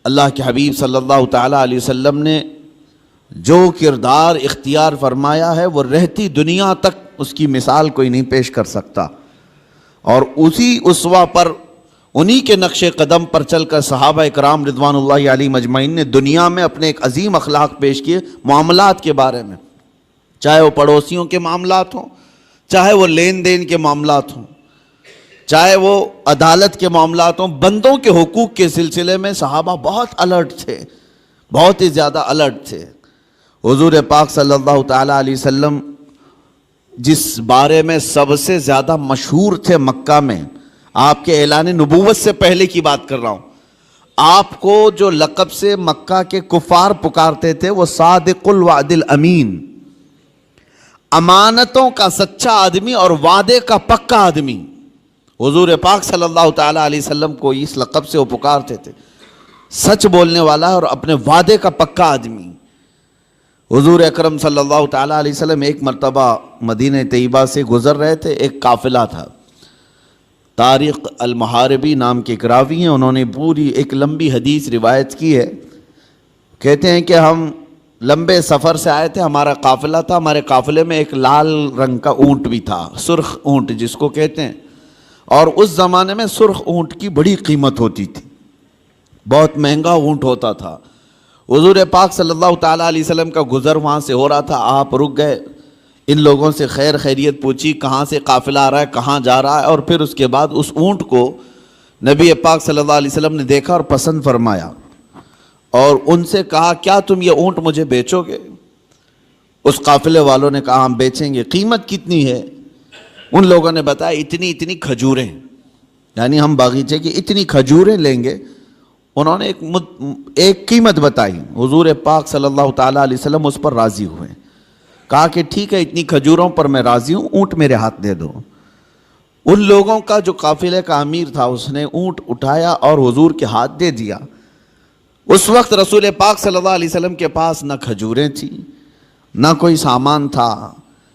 اللہ کے حبیب صلی اللہ تعالیٰ علیہ وسلم نے جو کردار اختیار فرمایا ہے وہ رہتی دنیا تک اس کی مثال کوئی نہیں پیش کر سکتا، اور اسی اسوہ پر، انہی کے نقش قدم پر چل کر صحابہ اکرام رضوان اللہ علیہم اجمعین نے دنیا میں اپنے ایک عظیم اخلاق پیش کیے معاملات کے بارے میں، چاہے وہ پڑوسیوں کے معاملات ہوں، چاہے وہ لین دین کے معاملات ہوں، چاہے وہ عدالت کے معاملات ہوں، بندوں کے حقوق کے سلسلے میں صحابہ بہت الرٹ تھے، بہت ہی زیادہ الرٹ تھے۔ حضور پاک صلی اللہ تعالیٰ علیہ وسلم جس بارے میں سب سے زیادہ مشہور تھے مکہ میں، آپ کے اعلان نبوت سے پہلے کی بات کر رہا ہوں، آپ کو جو لقب سے مکہ کے کفار پکارتے تھے وہ صادق الوعد الامین، امانتوں کا سچا آدمی اور وعدے کا پکا آدمی۔ حضور پاک صلی اللہ تعالیٰ علیہ وسلم کو اس لقب سے وہ پکارتے تھے، سچ بولنے والا اور اپنے وعدے کا پکا آدمی۔ حضور اکرم صلی اللہ تعالیٰ علیہ وسلم ایک مرتبہ مدینہ طیبہ سے گزر رہے تھے، ایک قافلہ تھا، طارق المحاربی نام کے ایک راوی ہیں، انہوں نے پوری ایک لمبی حدیث روایت کی ہے۔ کہتے ہیں کہ ہم لمبے سفر سے آئے تھے، ہمارا قافلہ تھا، ہمارے قافلے میں ایک لال رنگ کا اونٹ بھی تھا، سرخ اونٹ جس کو کہتے ہیں، اور اس زمانے میں سرخ اونٹ کی بڑی قیمت ہوتی تھی، بہت مہنگا اونٹ ہوتا تھا۔ حضور پاک صلی اللہ تعالیٰ علیہ وسلم کا گزر وہاں سے ہو رہا تھا، آپ رک گئے، ان لوگوں سے خیر خیریت پوچھی، کہاں سے قافلہ آ رہا ہے، کہاں جا رہا ہے، اور پھر اس کے بعد اس اونٹ کو نبی پاک صلی اللہ علیہ وسلم نے دیکھا اور پسند فرمایا، اور ان سے کہا کیا تم یہ اونٹ مجھے بیچو گے؟ اس قافلے والوں نے کہا ہم بیچیں گے۔ قیمت کتنی ہے؟ ان لوگوں نے بتایا اتنی کھجوریں، یعنی ہم باغیچے کی اتنی کھجوریں لیں گے۔ انہوں نے ایک قیمت بتائی، حضور پاک صلی اللہ تعالیٰ علیہ وسلم اس پر راضی ہوئے، کہا کہ ٹھیک ہے اتنی کھجوروں پر میں راضی ہوں، اونٹ میرے ہاتھ دے دو۔ ان لوگوں کا جو قافلے کا امیر تھا اس نے اونٹ اٹھایا اور حضور کے ہاتھ دے دیا۔ اس وقت رسول پاک صلی اللہ علیہ وسلم کے پاس نہ کھجوریں تھیں، نہ کوئی سامان تھا،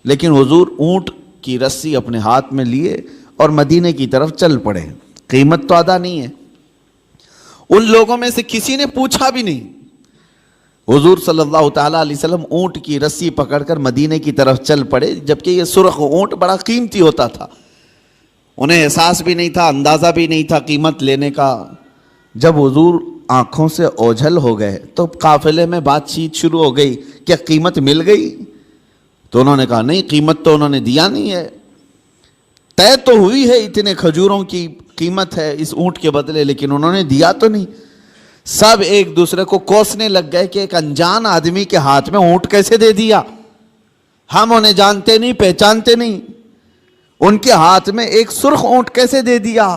لیکن حضور اونٹ کی رسی اپنے ہاتھ میں لیے اور مدینے کی طرف چل پڑے۔ قیمت تو ادا نہیں ہے، ان لوگوں میں سے کسی نے پوچھا بھی نہیں۔ حضور صلی اللہ تعالیٰ علیہ وسلم اونٹ کی رسی پکڑ کر مدینے کی طرف چل پڑے، جبکہ یہ سرخ اونٹ بڑا قیمتی ہوتا تھا، انہیں احساس بھی نہیں تھا، اندازہ بھی نہیں تھا قیمت لینے کا۔ جب حضور آنکھوں سے اوجھل ہو گئے تو قافلے میں بات چیت شروع ہو گئی، کیا قیمت مل گئی؟ تو انہوں نے کہا نہیں، قیمت تو انہوں نے دیا نہیں ہے، طے تو ہوئی ہے اتنے کھجوروں کی قیمت ہے اس اونٹ کے بدلے، لیکن انہوں نے دیا تو نہیں۔ سب ایک دوسرے کو کوسنے لگ گئے کہ ایک انجان آدمی کے ہاتھ میں اونٹ کیسے دے دیا، ہم انہیں جانتے نہیں، پہچانتے نہیں، ان کے ہاتھ میں ایک سرخ اونٹ کیسے دے دیا؟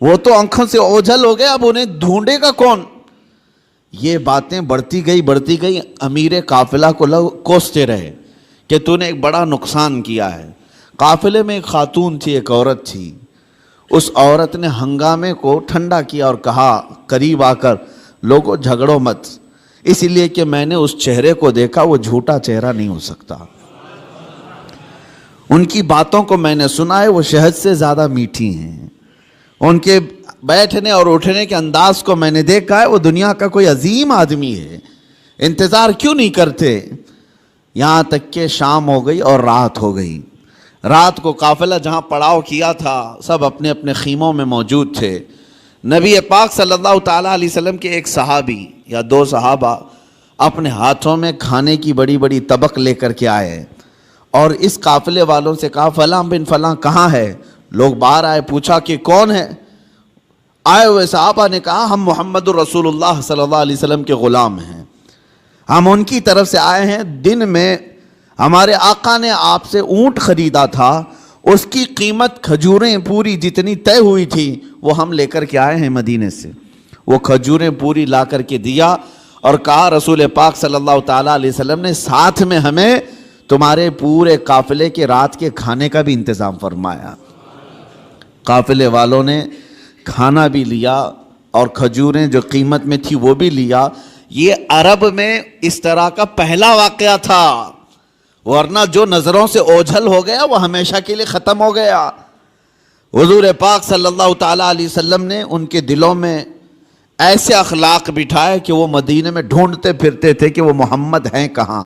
وہ تو آنکھوں سے اوجھل ہو گئے، اب انہیں ڈھونڈے گا کون؟ یہ باتیں بڑھتی گئی، امیر قافلہ کو لوگ کوستے رہے کہ تو نے ایک بڑا نقصان کیا ہے۔ قافلے میں ایک خاتون تھی، ایک عورت تھی، اس عورت نے ہنگامے کو ٹھنڈا کیا اور کہا قریب آ کر لوگوں جھگڑو مت، اس لیے کہ میں نے اس چہرے کو دیکھا، وہ جھوٹا چہرہ نہیں ہو سکتا، ان کی باتوں کو میں نے سنا ہے، وہ شہد سے زیادہ میٹھی ہیں، ان کے بیٹھنے اور اٹھنے کے انداز کو میں نے دیکھا ہے، وہ دنیا کا کوئی عظیم آدمی ہے، انتظار کیوں نہیں کرتے؟ یہاں تک کہ شام ہو گئی اور رات ہو گئی۔ رات کو قافلہ جہاں پڑاؤ کیا تھا سب اپنے اپنے خیموں میں موجود تھے۔ نبی پاک صلی اللہ تعالیٰ علیہ وسلم کے ایک صحابی یا دو صحابہ اپنے ہاتھوں میں کھانے کی بڑی بڑی طبق لے کر کے آئے اور اس قافلے والوں سے کہا فلاں بن فلاں کہاں ہے؟ لوگ باہر آئے، پوچھا کہ کون ہے؟ آئے ہوئے صحابہ نے کہا ہم محمد الرسول اللہ صلی اللہ علیہ وسلم کے غلام ہیں، ہم ان کی طرف سے آئے ہیں، دن میں ہمارے آقا نے آپ سے اونٹ خریدا تھا، اس کی قیمت کھجوریں پوری جتنی طے ہوئی تھی وہ ہم لے کر کے آئے ہیں مدینے سے۔ وہ کھجوریں پوری لا کر کے دیا اور کہا رسول پاک صلی اللہ تعالیٰ علیہ وسلم نے ساتھ میں ہمیں تمہارے پورے قافلے کے رات کے کھانے کا بھی انتظام فرمایا۔ قافلے والوں نے کھانا بھی لیا اور کھجوریں جو قیمت میں تھی وہ بھی لیا۔ یہ عرب میں اس طرح کا پہلا واقعہ تھا، ورنہ جو نظروں سے اوجھل ہو گیا وہ ہمیشہ کے لیے ختم ہو گیا۔ حضور پاک صلی اللہ تعالیٰ علیہ وسلم نے ان کے دلوں میں ایسے اخلاق بٹھائے کہ وہ مدینے میں ڈھونڈتے پھرتے تھے کہ وہ محمد ہیں کہاں.